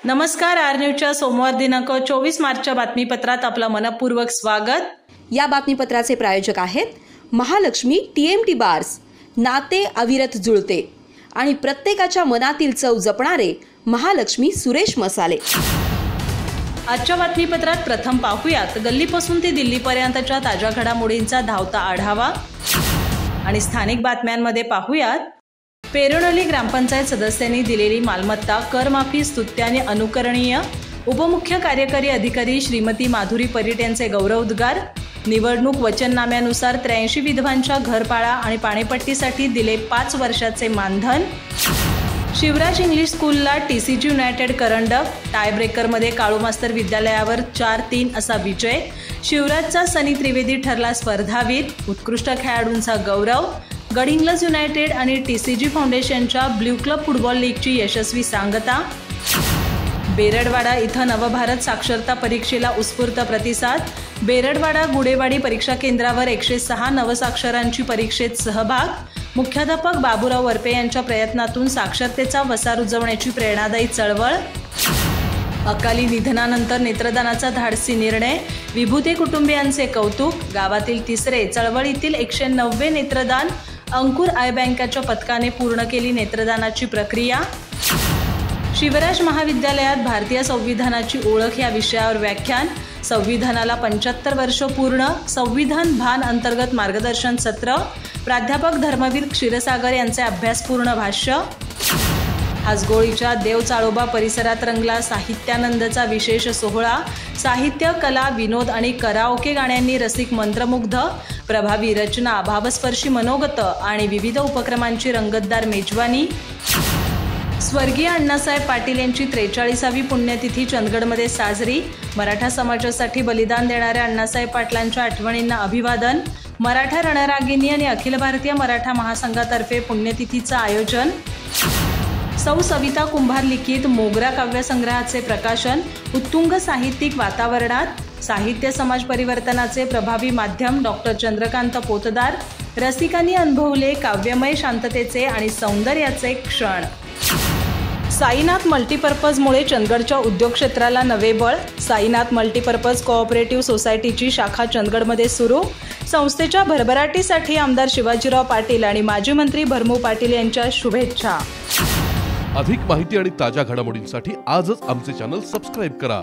नमस्कार, आर न्यूजच्या सोमवार दिनांक 24 मार्चच्या बातमीपत्रात आपलं मनपूर्वक स्वागत। या बातमीपत्राचे प्रायोजक आहेत महालक्ष्मी TMT बार्स, नाते अविरत जुळते आणि प्रत्येकाच्या मनातील चव जपणारे महालक्ष्मी सुरेश मसाले। आजच्या बातमीपत्रात प्रथम पाहूयात गल्लीपासून ते दिल्लीपर्यंतच्या ताज्या घडामोडींचा धावता आढावा आणि स्थानिक बातम्यांमध्ये पाहूयात पेरणोली ग्रामपंचायत सदस्यांनी दिलेली मालमत्ता करमाफी स्तुत्याने अनुकरणीय, उपमुख्य कार्यकारी अधिकारी श्रीमती माधुरी परीट यांचे गौरवोद्गार, निवडणूक वचननाम्यानुसार 83 विधवांच्या घरपाळा आणि पाणीपट्टीसाठी दिले 5 वर्षाचे मानधन, शिवराज इंग्लिश स्कूलला TCG युनायटेड करंडक, टायब्रेकरमध्ये काळू मास्तर विद्यालयावर 4-3 असा विजय, शिवराजचा सनी त्रिवेदी ठरला स्पर्धावीर, उत्कृष्ट खेळाडूंचा गौरव, गडिंग्लज युनायटेड आणि TCG फाउंडेशनच्या ब्ल्यू क्लब फुटबॉल लीगची यशस्वी सांगता, बेरडवाडा इथं नवभारत साक्षरता परीक्षेला उत्स्फूर्त प्रतिसाद, बेरडवाडा गुडेवाडी परीक्षा केंद्रावर 106 नवसाक्षरांची परीक्षेत सहभाग, मुख्याध्यापक बाबूराव वरपे यांच्या प्रयत्नातून साक्षरतेचा वसा रुजवण्याची प्रेरणादायी चळवळ, अकाली निधनानंतर नेत्रदानाचा धाडसी निर्णय, विभूते कुटुंबियांचे कौतुक, गावातील तिसरे चळवळीतील 190 नेत्रदान, अंकुर आय बँकेच्या पथकाने पूर्ण केली नेत्रदानाची प्रक्रिया, शिवराज महाविद्यालयात भारतीय संविधानाची ओळख या विषयावर व्याख्यान, संविधानाला 75 वर्ष पूर्ण, संविधान भान अंतर्गत मार्गदर्शन सत्र, प्राध्यापक धर्मवीर क्षीरसागर यांचे अभ्यासपूर्ण भाष्य, हासगोळीच्या देवचाळोबा परिसरात रंगला साहित्यानंदचा विशेष सोहळा, साहित्य, कला, विनोद आणि कराओके गाण्यांनी रसिक मंत्रमुग्ध, प्रभावी रचना, भावस्पर्शी मनोगत आणि विविध उपक्रमांची रंगतदार मेजवानी, स्वर्गीय अण्णासाहेब पाटील यांची 43वी पुण्यतिथी चंदगडमध्ये साजरी, मराठा समाजासाठी बलिदान देणाऱ्या अण्णासाहेब पाटलांच्या आठवणींना अभिवादन, मराठा रणरागिणी आणि अखिल भारतीय मराठा महासंघातर्फे पुण्यतिथीचं आयोजन, सौ सविता कुंभार लिखित मोगरा काव्यसंग्रहाचे प्रकाशन, उत्तुंग साहित्यिक वातावरणात, साहित्य समाज परिवर्तनाचे प्रभावी माध्यम डॉक्टर चंद्रकांत पोतदार, रसिकांनी अनुभवले काव्यमय शांततेचे आणि सौंदर्याचे क्षण, साईनाथ मल्टीपर्पजमुळे चंदगडच्या उद्योग क्षेत्राला नवे बळ, साईनाथ मल्टीपर्पज कोऑपरेटिव्ह सोसायटीची शाखा चंदगडमध्ये सुरू, संस्थेच्या भरभराटीसाठी आमदार शिवाजीराव पाटील आणि माजी मंत्री भरमू पाटील यांच्या शुभेच्छा। अधिक माहिती आणि ताज्या घडामोडींसाठी आजच आमचे चॅनल सबस्क्राइब करा।